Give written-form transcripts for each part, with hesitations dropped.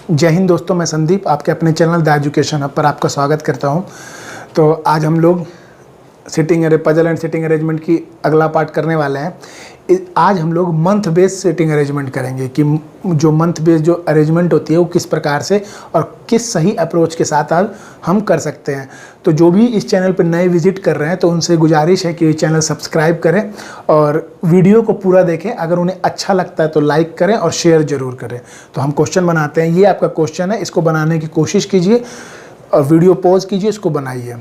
जय हिंद दोस्तों, मैं संदीप आपके अपने चैनल द एजुकेशन हब पर आपका स्वागत करता हूं। तो आज हम लोग पजल एंड सिटिंग अरेंजमेंट की अगला पार्ट करने वाले हैं। आज हम लोग मंथ बेस्ड सिटिंग अरेंजमेंट करेंगे कि जो मंथ बेस्ड जो अरेंजमेंट होती है वो किस प्रकार से और किस सही अप्रोच के साथ आज हम कर सकते हैं। तो जो भी इस चैनल पर नए विजिट कर रहे हैं तो उनसे गुजारिश है कि चैनल सब्सक्राइब करें और वीडियो को पूरा देखें। अगर उन्हें अच्छा लगता है तो लाइक करें और शेयर ज़रूर करें। तो हम क्वेश्चन बनाते हैं। ये आपका क्वेश्चन है, इसको बनाने की कोशिश कीजिए और वीडियो पॉज कीजिए, इसको बनाइए।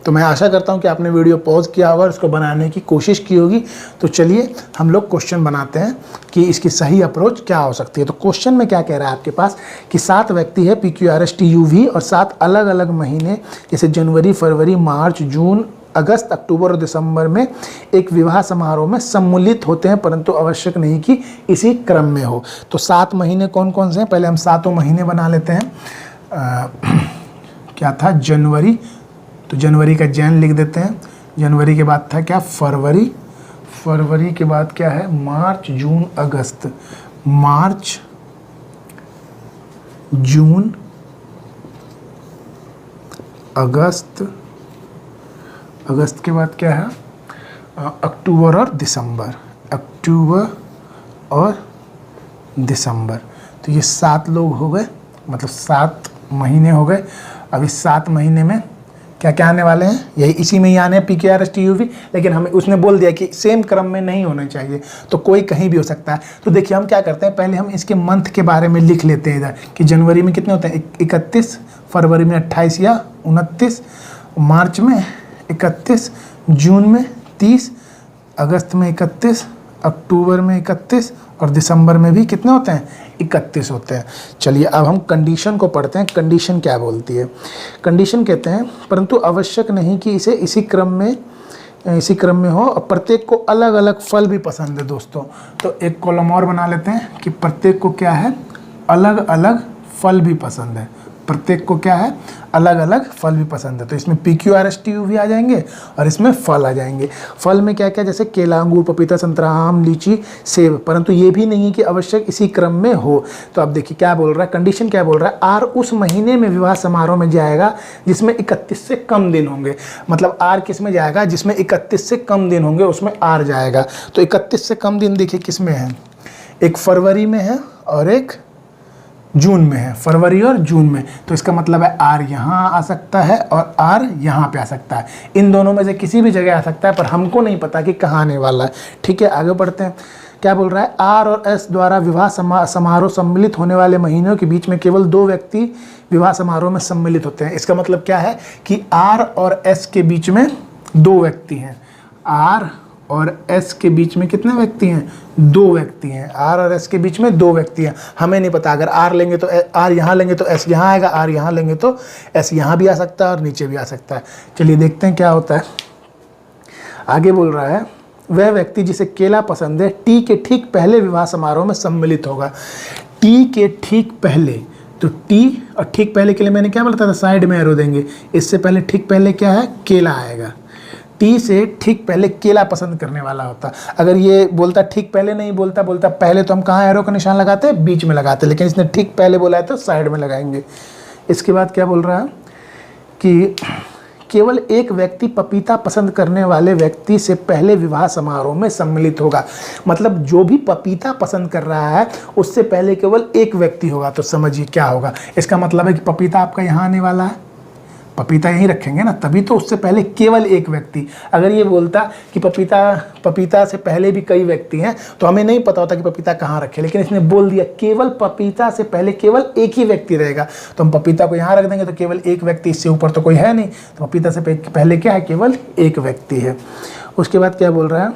तो मैं आशा करता हूं कि आपने वीडियो पॉज किया होगा और इसको बनाने की कोशिश की होगी। तो चलिए हम लोग क्वेश्चन बनाते हैं कि इसकी सही अप्रोच क्या हो सकती है। तो क्वेश्चन में क्या कह रहा है आपके पास कि 7 व्यक्ति है PQRSTUV और 7 अलग अलग महीने जैसे जनवरी, फरवरी, मार्च, जून, अगस्त, अक्टूबर और दिसंबर में एक विवाह समारोह में सम्मिलित होते हैं, परंतु आवश्यक नहीं कि इसी क्रम में हो। तो 7 महीने कौन कौन से हैं? पहले हम 7 महीने बना लेते हैं। क्या था? जनवरी। तो जनवरी का जैन लिख देते हैं। जनवरी के बाद था क्या? फरवरी। फरवरी के बाद क्या है? मार्च, जून, अगस्त। मार्च, जून, अगस्त। अगस्त के बाद क्या है? अक्टूबर और दिसंबर। अक्टूबर और दिसंबर। तो ये 7 लोग हो गए, मतलब 7 महीने हो गए। अब इस 7 महीने में क्या क्या आने वाले हैं? यही इसी में ही आने हैं PQRSTUV, लेकिन हमें उसने बोल दिया कि सेम क्रम में नहीं होना चाहिए, तो कोई कहीं भी हो सकता है। तो देखिए हम क्या करते हैं, पहले हम इसके मंथ के बारे में लिख लेते हैं इधर कि जनवरी में कितने होते हैं? 31, फरवरी में 28 या 29, मार्च में 31, जून में 30, अगस्त में 31, अक्टूबर में 31 और दिसंबर में भी कितने होते हैं? 31 होते हैं। चलिए अब हम कंडीशन को पढ़ते हैं। कंडीशन क्या बोलती है? कंडीशन कहते हैं परंतु आवश्यक नहीं कि इसे इसी क्रम में हो और प्रत्येक को अलग अलग फल भी पसंद है। दोस्तों तो एक कॉलम और बना लेते हैं कि प्रत्येक को क्या है? अलग अलग फल भी पसंद है। प्रत्येक को क्या है? अलग अलग फल भी पसंद है। तो इसमें PQRSTUV आ जाएंगे और इसमें फल आ जाएंगे। फल में क्या क्या? जैसे केला, अंगूर, पपीता, संतरा, आम, लीची, सेब, परंतु ये भी नहीं कि आवश्यक इसी क्रम में हो। तो अब देखिए क्या बोल रहा है, कंडीशन क्या बोल रहा है? आर उस महीने में विवाह समारोह में जाएगा जिसमें 31 से कम दिन होंगे। मतलब आर किस में जाएगा? जिसमें 31 से कम दिन होंगे उसमें आर जाएगा। तो 31 से कम दिन देखिए किस में है? एक फरवरी में है और एक जून में है। फरवरी और जून में। तो इसका मतलब है आर यहाँ आ सकता है और आर यहाँ पे आ सकता है। इन दोनों में से किसी भी जगह आ सकता है, पर हमको नहीं पता कि कहाँ आने वाला है। ठीक है, आगे बढ़ते हैं। क्या बोल रहा है? आर और एस द्वारा विवाह समारोह सम्मिलित होने वाले महीनों के बीच में केवल 2 व्यक्ति विवाह समारोह में सम्मिलित होते हैं। इसका मतलब क्या है कि आर और एस के बीच में 2 व्यक्ति हैं। आर और एस के बीच में कितने व्यक्ति हैं? 2 व्यक्ति हैं। आर और एस के बीच में 2 व्यक्ति हैं। हमें नहीं पता, अगर आर लेंगे तो आर यहाँ लेंगे तो एस यहाँ आएगा, आर यहाँ लेंगे तो एस यहाँ भी आ सकता है और नीचे भी आ सकता है। चलिए देखते हैं क्या होता है। आगे बोल रहा है वह व्यक्ति जिसे केला पसंद है टी के ठीक पहले विवाह समारोह में सम्मिलित होगा। टी के ठीक पहले, तो टी और ठीक पहले के लिए मैंने क्या बोला था? साइड में एरो देंगे। इससे पहले ठीक पहले क्या है? केला आएगा। टी से ठीक पहले केला पसंद करने वाला होता। अगर ये बोलता ठीक पहले, नहीं बोलता पहले, तो हम कहाँ एरो का निशान लगाते हैं? बीच में लगाते हैं। लेकिन इसने ठीक पहले बोला है तो साइड में लगाएंगे। इसके बाद क्या बोल रहा है कि केवल एक व्यक्ति पपीता पसंद करने वाले व्यक्ति से पहले विवाह समारोह में सम्मिलित होगा। मतलब जो भी पपीता पसंद कर रहा है उससे पहले केवल एक व्यक्ति होगा। तो समझिए क्या होगा। इसका मतलब है कि पपीता आपका यहाँ आने वाला है, पपीता यहीं रखेंगे ना, तभी तो उससे पहले केवल एक व्यक्ति। अगर ये बोलता कि पपीता से पहले भी कई व्यक्ति हैं तो हमें नहीं पता होता कि पपीता कहाँ रखे। लेकिन इसने बोल दिया केवल पपीता से पहले केवल एक ही व्यक्ति रहेगा, तो हम पपीता को यहाँ रख देंगे तो केवल एक व्यक्ति, इससे ऊपर तो कोई है नहीं। तो पपीता से पहले क्या है? केवल एक व्यक्ति है। उसके बाद क्या बोल रहा है?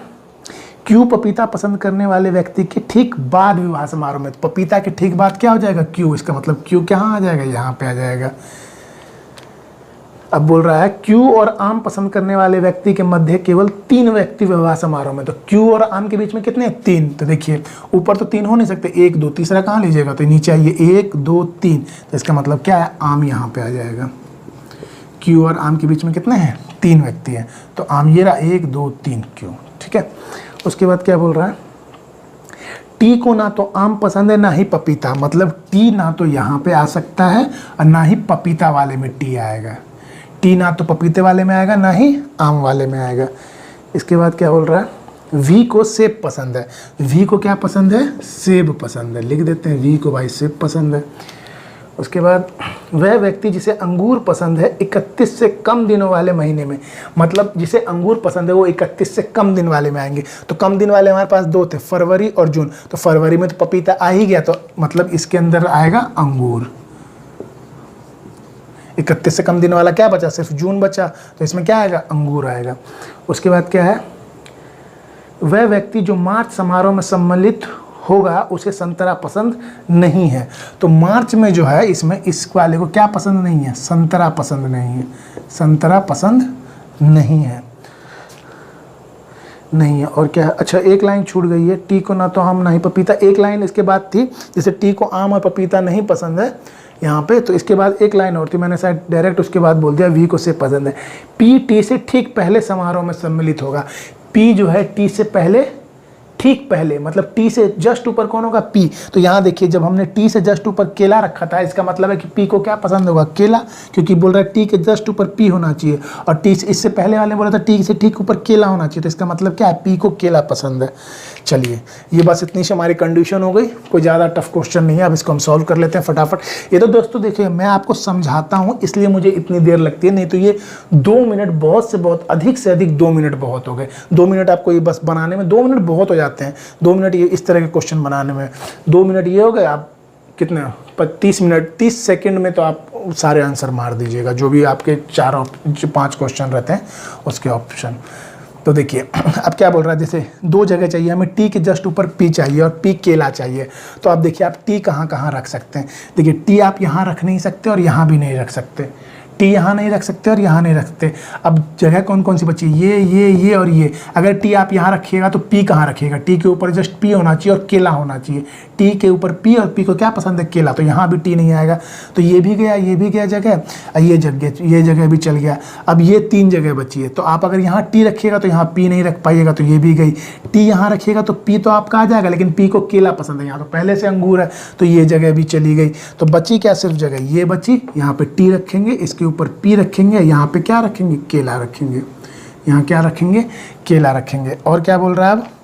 क्यों पपीता पसंद करने वाले व्यक्ति के ठीक बाद विवाह समारोह में। पपीता के ठीक बाद क्या हो जाएगा? क्यों। इसका मतलब क्यों कहाँ आ जाएगा? यहाँ पे आ जाएगा। अब बोल रहा है क्यू और आम पसंद करने वाले व्यक्ति के मध्य केवल 3 व्यक्ति विवाह समारोह में। तो क्यू और आम के बीच में कितने? 3। तो देखिए ऊपर तो 3 हो नहीं सकते, 1 2, तीसरा कहाँ लीजिएगा? तो नीचे आइए, 1 2 3। तो इसका मतलब क्या है? आम यहाँ पे आ जाएगा। क्यू और आम के बीच में कितने हैं? 3 व्यक्ति हैं। तो आम ये रहा 1 2 3 क्यू। ठीक है। उसके बाद क्या बोल रहा है? टी को ना तो आम पसंद है ना ही पपीता, मतलब टी ना तो यहाँ पे आ सकता है और ना ही पपीता वाले में टी आएगा। टी ना तो पपीते वाले में आएगा ना ही आम वाले में आएगा। इसके बाद क्या बोल रहा है, वी को सेब पसंद है। वी को क्या पसंद है, सेब पसंद है, लिख देते हैं वी को भाई सेब पसंद है। उसके बाद वह व्यक्ति जिसे अंगूर पसंद है 31 से कम दिनों वाले महीने में, मतलब जिसे अंगूर पसंद है वो 31 से कम दिन वाले में आएंगे। तो कम दिन वाले हमारे पास दो थे, फरवरी और जून। तो फरवरी में तो पपीता आ ही गया, तो मतलब इसके अंदर आएगा अंगूर। 31 से कम दिन वाला क्या बचा, सिर्फ जून बचा, तो इसमें क्या आएगा, अंगूर आएगा। उसके बाद क्या है, वह व्यक्ति जो मार्च समारोह में सम्मिलित होगा उसे संतरा पसंद नहीं है। तो मार्च में जो है इसमें इस वाले को क्या पसंद नहीं है, संतरा पसंद नहीं है, संतरा पसंद नहीं है, नहीं है। और क्या है, अच्छा एक लाइन छूट गई है, टी को ना तो आम ना ही पपीता। एक लाइन इसके बाद थी, जैसे टी को आम और पपीता नहीं पसंद है यहाँ पे, तो इसके बाद एक लाइन और थी, मैंने शायद डायरेक्ट उसके बाद बोल दिया वी को से पसंद है। पी टी से ठीक पहले समारोह में सम्मिलित होगा। पी जो है टी से पहले, ठीक पहले, मतलब टी से जस्ट ऊपर कौन होगा, पी। तो यहाँ देखिए जब हमने टी से जस्ट ऊपर केला रखा था, इसका मतलब है कि पी को क्या पसंद होगा, केला, क्योंकि बोल रहा है टी के जस्ट ऊपर पी होना चाहिए, और टी से इससे पहले वाले बोला था टी से ठीक ऊपर केला होना चाहिए, तो इसका मतलब क्या है, पी को केला पसंद है। चलिए ये बस इतनी सी हमारी कंडीशन हो गई, कोई ज़्यादा टफ क्वेश्चन नहीं है। अब इसको हम सॉल्व कर लेते हैं फटाफट। ये तो दोस्तों देखिए मैं आपको समझाता हूँ इसलिए मुझे इतनी देर लगती है, नहीं तो ये 2 मिनट बहुत से बहुत, अधिक से अधिक 2 मिनट बहुत हो गए। 2 मिनट आपको ये बस बनाने में 2 मिनट बहुत हो जाते हैं। 2 मिनट ये इस तरह के क्वेश्चन बनाने में 2 मिनट ये हो गए, आप कितने 30 मिनट 30 सेकंड में तो आप सारे आंसर मार दीजिएगा, जो भी आपके 4-5 क्वेश्चन रहते हैं उसके ऑप्शन। तो देखिए अब क्या बोल रहा है, जैसे 2 जगह चाहिए हमें, टी के जस्ट ऊपर पी चाहिए और पी केला चाहिए। तो आप देखिए आप टी कहाँ कहाँ रख सकते हैं। देखिए टी आप यहाँ रख नहीं सकते और यहाँ भी नहीं रख सकते, टी यहाँ नहीं रख सकते और यहाँ नहीं रख सकते। अब जगह कौन कौन सी बची, ये और ये। अगर टी आप यहाँ रखिएगा तो पी कहाँ रखिएगा, टी के ऊपर जस्ट पी होना चाहिए और केला होना चाहिए। टी के ऊपर पी और पी को क्या पसंद है, केला, तो यहाँ भी टी नहीं आएगा। तो ये भी गया जगह, और ये जगह भी चल गया। अब ये 3 जगह बची है, तो आप अगर यहाँ टी रखिएगा तो यहाँ पी नहीं रख पाइएगा, तो ये भी गई। टी यहाँ रखिएगा तो पी तो आपका आ जाएगा, लेकिन पी को केला पसंद है, यहाँ तो पहले से अंगूर है, तो ये जगह भी चली गई। तो बची क्या, सिर्फ जगह ये बची, यहाँ पे टी रखेंगे, इसके ऊपर पी रखेंगे, यहाँ पे क्या रखेंगे, केला रखेंगे, यहाँ क्या रखेंगे, केला रखेंगे। और क्या बोल रहा है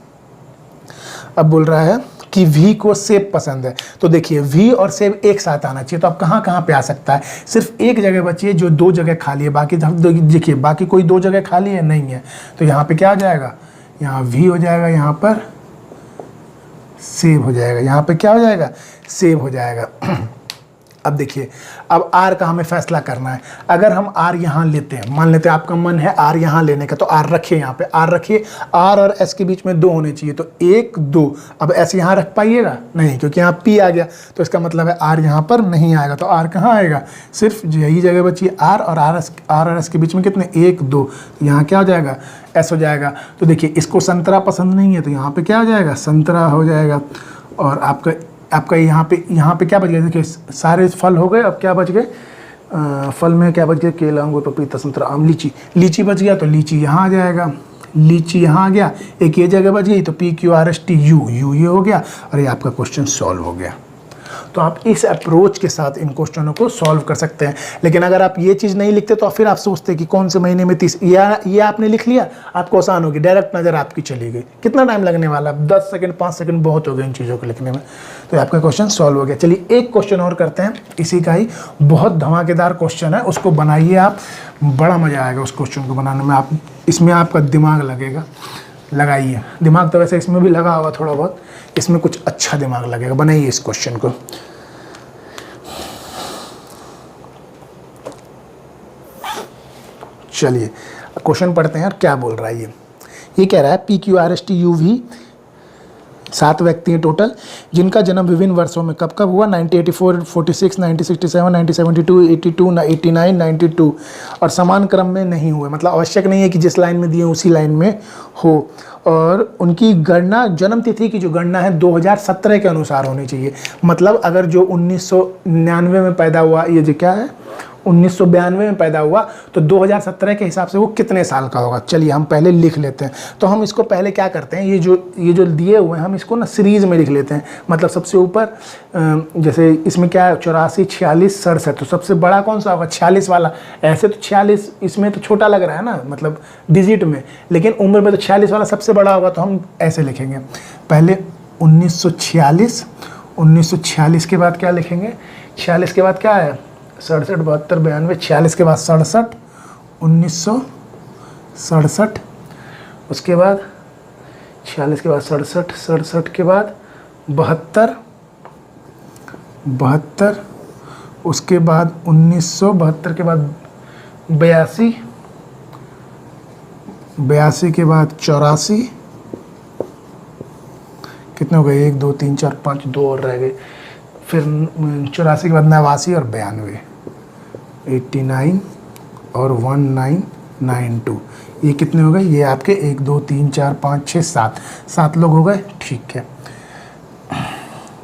अब बोल रहा है कि वी को सेब पसंद है। तो देखिए वी और सेब एक साथ आना चाहिए, तो अब कहाँ कहाँ पे आ सकता है, सिर्फ एक जगह बची है जो 2 जगह खाली है, बाकी देखिए बाकी कोई 2 जगह खाली है नहीं है। तो यहाँ पे क्या आ जाएगा, यहाँ वी हो जाएगा, यहाँ पर सेब हो जाएगा, यहाँ पे क्या हो जाएगा, सेब हो जाएगा। अब देखिए अब आर का हमें फैसला करना है। अगर हम आर यहाँ लेते हैं, मान लेते हैं आपका मन है आर यहाँ लेने का, तो आर रखिए, यहाँ पे आर रखिए। आर और एस के बीच में 2 होने चाहिए, तो 1 2। अब एस यहाँ रख पाइएगा नहीं, क्योंकि यहाँ पी आ गया, तो इसका मतलब है आर यहाँ पर नहीं आएगा। तो आर कहाँ आएगा, सिर्फ यही जगह बची आर और एस के बीच में कितने, 1 2। तो यहाँ क्या हो जाएगा, एस हो जाएगा। तो देखिए इसको संतरा पसंद नहीं है, तो यहाँ पर क्या हो जाएगा, संतरा हो जाएगा। और आपका यहाँ पे क्या बच गया, देखिए सारे फल हो गए। अब क्या बच गए, फल में क्या बच गया, केला, अंगूर, पपीता, संतरा, आम, लीची बच गया, तो लीची यहाँ आ जाएगा, लीची यहाँ आ गया। एक ये जगह बच गई, तो PQRST U ये हो गया, और ये आपका क्वेश्चन सॉल्व हो गया। तो आप इस अप्रोच के साथ इन क्वेश्चनों को सॉल्व कर सकते हैं। लेकिन अगर आप ये चीज़ नहीं लिखते तो फिर आप सोचते कि कौन से महीने में 30, ये आपने लिख लिया, आपको आसान होगी, डायरेक्ट नज़र आपकी चली गई। कितना टाइम लगने वाला, 10 सेकंड 5 सेकंड बहुत हो गए इन चीज़ों को लिखने में। तो आपका क्वेश्चन सॉल्व हो गया। चलिए एक क्वेश्चन और करते हैं, इसी का ही बहुत धमाकेदार क्वेश्चन है, उसको बनाइए आप, बड़ा मज़ा आएगा उस क्वेश्चन को बनाने में। आप इसमें आपका दिमाग लगेगा, लगाइए दिमाग, तो वैसे इसमें भी लगा होगा थोड़ा बहुत, इसमें कुछ अच्छा दिमाग लगेगा। बनाइए इस क्वेश्चन को। चलिए क्वेश्चन पढ़ते हैं और क्या बोल रहा है ये कह रहा है PQRST UV 7 व्यक्ति हैं टोटल, जिनका जन्म विभिन्न वर्षों में कब कब हुआ, 1984, 46, 1967, 1972, 82, 89, 92, और समान क्रम में नहीं हुए, मतलब आवश्यक नहीं है कि जिस लाइन में दिए उसी लाइन में हो। और उनकी गणना, जन्म तिथि की जो गणना है 2017 के अनुसार होनी चाहिए। मतलब अगर जो 1999 में पैदा हुआ, ये जो क्या है 1992 में पैदा हुआ तो 2017 के हिसाब से वो कितने साल का होगा। चलिए हम पहले लिख लेते हैं। तो हम इसको पहले क्या करते हैं, ये जो दिए हुए हैं हम इसको ना सीरीज में लिख लेते हैं। मतलब सबसे ऊपर जैसे इसमें क्या है 84, 46, 67, तो सबसे बड़ा कौन सा होगा 46 वाला। ऐसे तो 46 इसमें तो छोटा लग रहा है ना, मतलब डिजिट में, लेकिन उम्र में तो 46 वाला सबसे बड़ा होगा। तो हम ऐसे लिखेंगे पहले 1946, 1946 के बाद क्या लिखेंगे, 46 के बाद क्या है 67, 72, 92, 46 के बाद 67, 1967, उसके बाद 46 के बाद 67, 67 के बाद 72, 72, उसके बाद 1972 के बाद 82, 82 के बाद 84, कितने हो गए 1 2 3 4 5, 2 और रह गए। फिर 84 के बाद 89 और 92, 89 और 1992, ये कितने हो गए, ये आपके 1 2 3 4 5 6 7, 7 लोग हो गए। ठीक है,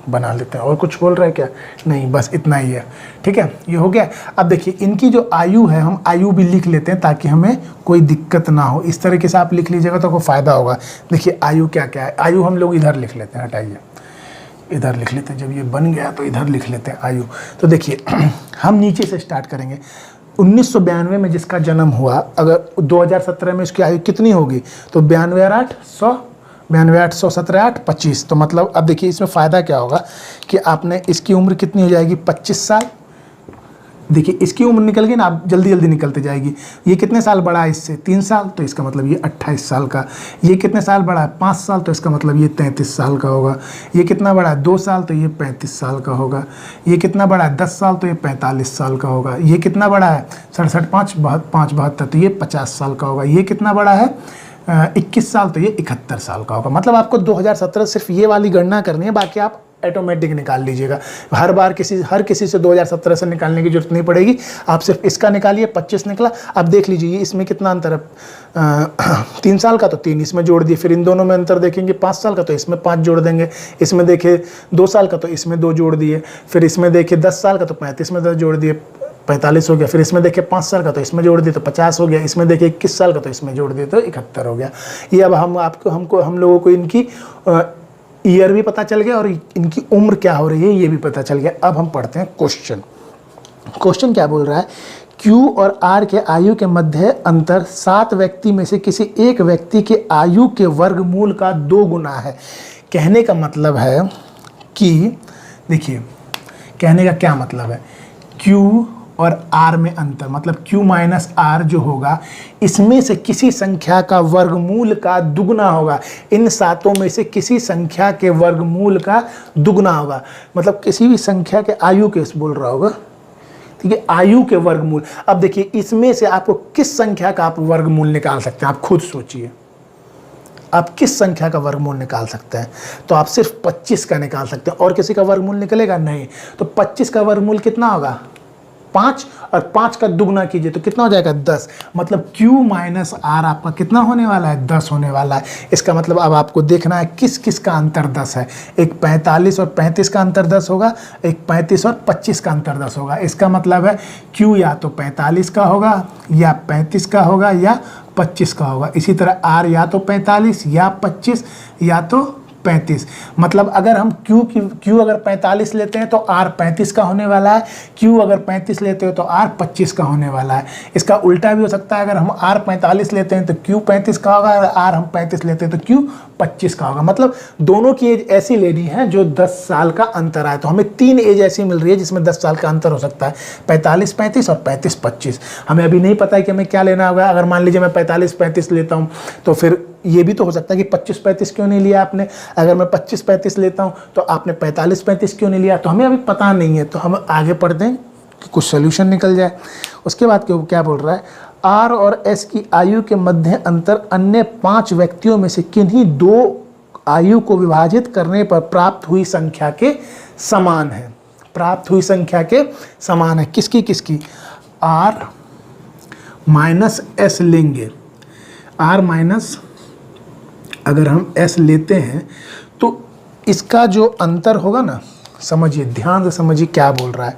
बना लेते हैं। और कुछ बोल रहे हैं क्या, नहीं बस इतना ही है। ठीक है, ये हो गया। अब देखिए इनकी जो आयु है हम आयु भी लिख लेते हैं ताकि हमें कोई दिक्कत ना हो। इस तरीके से आप लिख लीजिएगा तो कोई फ़ायदा होगा। देखिए आयु क्या क्या है, आयु हम लोग इधर लिख लेते हैं, हटाइए इधर लिख लेते हैं। जब ये बन गया तो इधर लिख लेते हैं आयु। तो देखिए हम नीचे से स्टार्ट करेंगे। 1992 में जिसका जन्म हुआ, अगर 2017 में उसकी आयु कितनी होगी, तो 92 और 8 100, 92 8 100 17 8 25। तो मतलब अब देखिए इसमें फ़ायदा क्या होगा कि आपने इसकी उम्र कितनी हो जाएगी 25 साल। देखिए इसकी उम्र निकल गई ना, आप जल्दी जल्दी निकलते जाएगी। ये कितने साल बड़ा है इससे 3 साल, तो इसका मतलब ये 28 साल का। ये कितने साल बड़ा है 5 साल, तो इसका मतलब ये 33 साल का होगा। ये कितना बड़ा है 2 साल, तो ये 35 साल का होगा। ये कितना बड़ा है 10 साल, तो ये 45 साल का होगा। ये कितना बड़ा है 67 5 72, तो ये 50 साल का होगा। ये कितना बड़ा है 21 साल, तो ये 71 साल का होगा। मतलब आपको 2017 सिर्फ ये वाली गणना करनी है, बाकी आप ऑटोमेटिक निकाल लीजिएगा। हर किसी से 2017 से निकालने की जरूरत नहीं पड़ेगी। आप सिर्फ इसका निकालिए, 25 निकला। अब देख लीजिए इसमें कितना अंतर है 3 साल का तो 3 इसमें जोड़ दिए। फिर इन दोनों में अंतर देखेंगे 5 साल का तो इसमें 5 जोड़ देंगे। इसमें देखे 2 साल का तो इसमें 2 जोड़ दिए। फिर इसमें देखे 10 साल का तो 35 में 10 जोड़ दिए, 45 हो गया। फिर इसमें देखे 5 साल का तो इसमें जोड़ दिए तो 50 हो गया। इसमें देखे 21 साल का तो इसमें जोड़ दिए तो 71 हो गया। ये अब हम लोगों को इनकी ईयर भी पता चल गया और इनकी उम्र क्या हो रही है ये भी पता चल गया। अब हम पढ़ते हैं क्वेश्चन क्या बोल रहा है, Q और R के आयु के मध्य अंतर 7 व्यक्ति में से किसी एक व्यक्ति के आयु के वर्गमूल का 2 गुना है। कहने का मतलब है कि देखिए कहने का क्या मतलब है, Q और R में अंतर, मतलब Q माइनस R जो होगा इसमें से किसी संख्या का वर्गमूल का दुगना होगा। इन 7 में से किसी संख्या के वर्गमूल का दुगना होगा। मतलब किसी भी संख्या के आयु के बोल रहा होगा, ठीक है, आयु के वर्गमूल। अब देखिए इसमें से आपको किस संख्या का आप वर्गमूल निकाल सकते हैं, आप खुद सोचिए आप किस संख्या का वर्गमूल निकाल सकते हैं। तो आप सिर्फ 25 का निकाल सकते हैं। और किसी का वर्गमूल निकलेगा नहीं। तो 25 का वर्गमूल कितना होगा 5, और 5 का दुगना कीजिए तो कितना हो जाएगा 10। मतलब Q माइनस R आपका कितना होने वाला है 10 होने वाला है। इसका मतलब अब आपको देखना है किस किस का अंतर 10 है। एक 45 और 35 का अंतर 10 होगा, एक 35 और 25 का अंतर 10 होगा। इसका मतलब है Q या तो 45 का होगा या 35 का होगा या 25 का होगा। इसी तरह R या तो 45 या 25 या तो 35। मतलब अगर हम Q अगर 45 लेते हैं तो R 35 का होने वाला है, Q अगर 35 लेते हो तो R 25 का होने वाला है। इसका उल्टा भी हो सकता है, अगर हम R 45 लेते हैं तो Q 35 का होगा, अगर R हम 35 लेते हैं तो Q 25 का होगा। मतलब दोनों की एज ऐसी लेनी है जो 10 साल का अंतर आए। तो हमें 3 एज ऐसी मिल रही है जिसमें 10 साल का अंतर हो सकता है, 45 35 और 35 25। हमें अभी नहीं पता है कि हमें क्या लेना होगा। अगर मान लीजिए मैं 45 35 लेता हूँ तो फिर ये भी तो हो सकता है कि 25 35 क्यों नहीं लिया आपने। अगर मैं 25 35 लेता हूँ तो आपने 45 35 क्यों नहीं लिया। तो हमें अभी पता नहीं है, तो हम आगे पढ़ते हैं कि कुछ सोल्यूशन निकल जाए। उसके बाद क्या बोल रहा है, R और S की आयु के मध्य अंतर अन्य 5 व्यक्तियों में से किन्हीं 2 आयु को विभाजित करने पर प्राप्त हुई संख्या के समान है। प्राप्त हुई संख्या के समान है। किसकी किसकी, R माइनस S लेंगे। R माइनस अगर हम S लेते हैं तो इसका जो अंतर होगा ना, समझिए ध्यान से समझिए क्या बोल रहा है।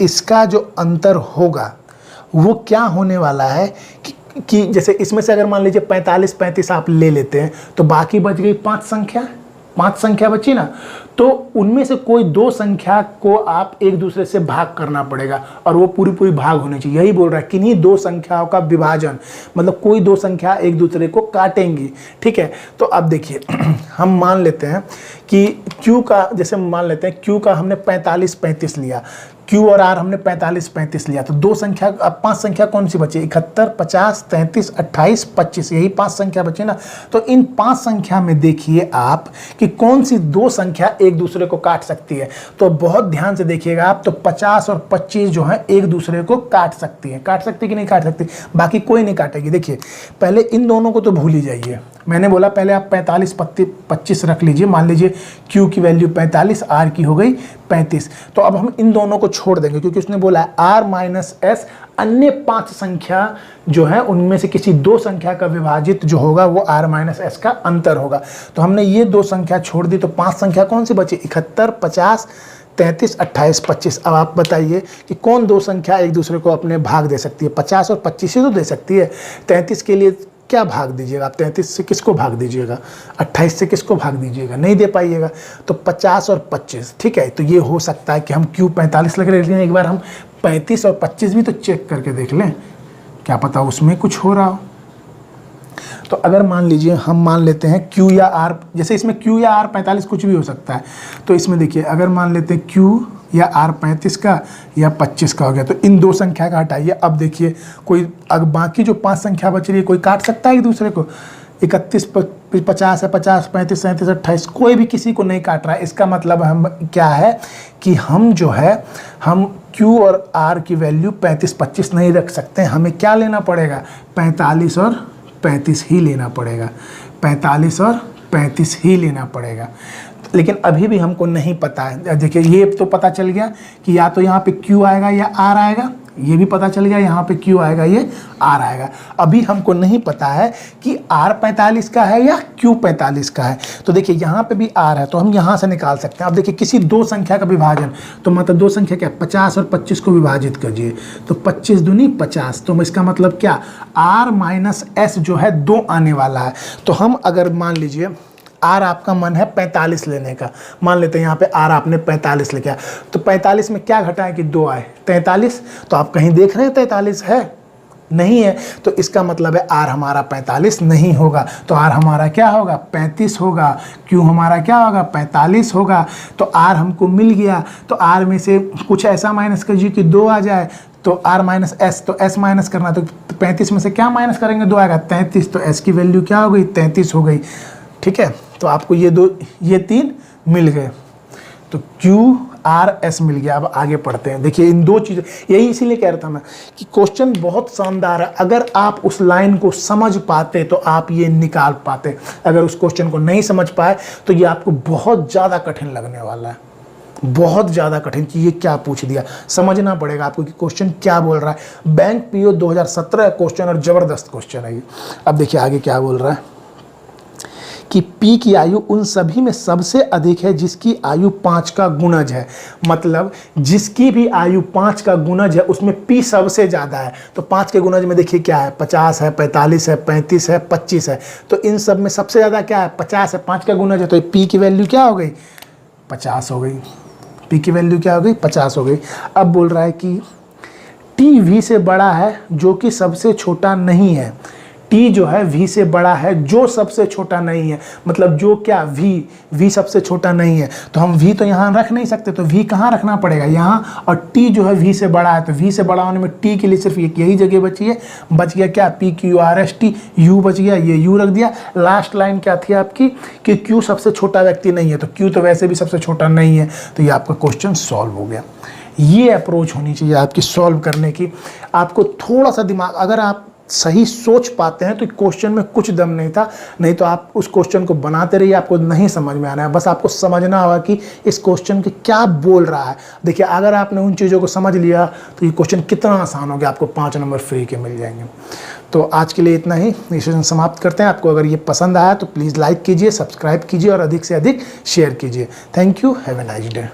इसका जो अंतर होगा वो क्या होने वाला है कि जैसे इसमें से अगर मान लीजिए 45 35 आप ले लेते हैं तो बाकी बच गई 5 संख्या बची ना, तो उनमें से कोई 2 संख्या को आप एक दूसरे से भाग करना पड़ेगा और वो पूरी पूरी भाग होनी चाहिए। यही बोल रहा है किन्हीं 2 संख्याओं का विभाजन, मतलब कोई 2 संख्या एक दूसरे को काटेंगी। ठीक है, तो अब देखिए हम मान लेते हैं कि Q का, जैसे मान लेते हैं Q का हमने 45 35 लिया, Q और R हमने 45 35 लिया, तो 2 संख्या, अब 5 संख्या कौन सी बची? 71 50 33 28 25, यही 5 संख्या बची ना। तो इन 5 संख्या में देखिए आप कि कौन सी 2 संख्या एक दूसरे को काट सकती है। तो बहुत ध्यान से देखिएगा आप, तो 50 और 25 जो है एक दूसरे को काट सकती है। काट सकती कि नहीं काट सकती? बाकी कोई नहीं काटेगी। देखिए पहले इन दोनों को तो भूल ही जाइए, मैंने बोला पहले आप 45 25 रख लीजिए। मान लीजिए Q की वैल्यू 45, R की हो गई 35। तो अब हम इन दोनों को छोड़ देंगे क्योंकि उसने बोला है R माइनस S अन्य 5 संख्या जो है उनमें से किसी 2 संख्या का विभाजित जो होगा वो R माइनस S का अंतर होगा। तो हमने ये 2 संख्या छोड़ दी, तो 5 संख्या कौन सी बची? 71 50 33 28 25। अब आप बताइए कि कौन 2 संख्या एक दूसरे को अपने भाग दे सकती है? 50 और 25 से तो दे सकती है। 33 के लिए क्या भाग दीजिएगा आप? 33 से किसको भाग दीजिएगा? 28 से किसको भाग दीजिएगा? नहीं दे पाइएगा। तो 50 और 25, ठीक है। तो ये हो सकता है कि हम Q 45 लग रहे हैं, एक बार हम 35 और 25 भी तो चेक करके देख लें, क्या पता उसमें कुछ हो रहा हो। तो अगर मान लीजिए हम मान लेते हैं Q या R, जैसे इसमें Q या R 45 कुछ भी हो सकता है, तो इसमें देखिए अगर मान लेते हैं Q या R 35 का या 25 का हो गया, तो इन 2 संख्या का हटाइए। अब देखिए कोई, अगर बाकी जो 5 संख्या बच रही है कोई काट सकता है एक दूसरे को? 31 50 है, 50 35 37 28, कोई भी किसी को नहीं काट रहा है। इसका मतलब हम क्या है कि हम जो है हम Q और R की वैल्यू 35 25 नहीं रख सकते। हमें क्या लेना पड़ेगा? 45 और 35 ही लेना पड़ेगा। 45 और 35 ही लेना पड़ेगा। लेकिन अभी भी हमको नहीं पता है। देखिए ये तो पता चल गया कि या तो यहाँ पे Q आएगा या R आएगा, ये भी पता चल गया यहाँ पे Q आएगा, ये R आएगा। अभी हमको नहीं पता है कि R 45 का है या Q 45 का है। तो देखिए यहाँ पे भी R है, तो हम यहाँ से निकाल सकते हैं। अब देखिए किसी 2 संख्या का विभाजन, तो मतलब 2 संख्या क्या? 50 और 25 को विभाजित कीजिए, तो 25 दूनी 50। तो इसका मतलब क्या? R माइनस S जो है 2 आने वाला है। तो हम अगर मान लीजिए R आपका मन है 45 लेने का, मान लेते हैं यहाँ पे R आपने 45 लेके आया, तो 45 में क्या घटाएं कि 2 आए? 43। तो आप कहीं देख रहे हैं 43 है? नहीं है। तो इसका मतलब है R हमारा 45 नहीं होगा। तो R हमारा क्या होगा? 35 होगा। Q हमारा क्या होगा? 45 होगा। तो R हमको मिल गया। तो R में से कुछ ऐसा माइनस कीजिए कि 2 आ जाए, तो R माइनस S, तो S माइनस करना, तो 35 में से क्या माइनस करेंगे? 2 आएगा, 33। तो S की वैल्यू क्या हो गई? 33 हो गई। ठीक है, तो आपको ये 3 मिल गए, तो Q R S मिल गया। अब आगे पढ़ते हैं। देखिए इन 2 चीज़ें, यही इसीलिए कह रहा था मैं कि क्वेश्चन बहुत शानदार है। अगर आप उस लाइन को समझ पाते तो आप ये निकाल पाते। अगर उस क्वेश्चन को नहीं समझ पाए तो ये आपको बहुत ज़्यादा कठिन लगने वाला है, बहुत ज़्यादा कठिन कि ये क्या पूछ दिया। समझना पड़ेगा आपको कि क्वेश्चन क्या बोल रहा है। बैंक PO 2017 क्वेश्चन, और ज़बरदस्त क्वेश्चन है ये। अब देखिए आगे क्या बोल रहा है कि P की आयु उन सभी में सबसे अधिक है जिसकी आयु 5 का गुणज है। मतलब जिसकी भी आयु 5 का गुणज है उसमें P सबसे ज़्यादा है। तो 5 के गुणज में देखिए क्या है? 50 है, 45 है, 35 है, 25 है। तो इन सब में सबसे ज़्यादा क्या है? 50 है। 5 का गुणज है, तो P की वैल्यू क्या हो गई? 50 हो गई। P की वैल्यू क्या हो गई? 50 हो गई। अब बोल रहा है कि T V से बड़ा है जो कि सबसे छोटा नहीं है। T जो है V से बड़ा है जो सबसे छोटा नहीं है। मतलब जो क्या? V सबसे छोटा नहीं है, तो हम V तो यहाँ रख नहीं सकते, तो V कहाँ रखना पड़ेगा? यहाँ। और T जो है V से बड़ा है, तो V से बड़ा होने में T के लिए सिर्फ यही जगह बची है। बच गया क्या? P Q R S T, U बच गया, ये U रख दिया। लास्ट लाइन क्या थी आपकी कि Q सबसे छोटा व्यक्ति नहीं है, तो Q तो वैसे भी सबसे छोटा नहीं है। तो ये आपका क्वेश्चन सॉल्व हो गया। ये अप्रोच होनी चाहिए आपकी सॉल्व करने की। आपको थोड़ा सा दिमाग, अगर आप सही सोच पाते हैं तो क्वेश्चन में कुछ दम नहीं था, नहीं तो आप उस क्वेश्चन को बनाते रहिए, आपको नहीं समझ में आना है। बस आपको समझना होगा कि इस क्वेश्चन के क्या बोल रहा है। देखिए अगर आपने उन चीज़ों को समझ लिया तो ये क्वेश्चन कितना आसान हो गया, आपको 5 नंबर फ्री के मिल जाएंगे। तो आज के लिए इतना ही, ये सेशन समाप्त करते हैं। आपको अगर ये पसंद आया तो प्लीज़ लाइक कीजिए, सब्सक्राइब कीजिए और अधिक से अधिक शेयर कीजिए। Thank you, have a nice day.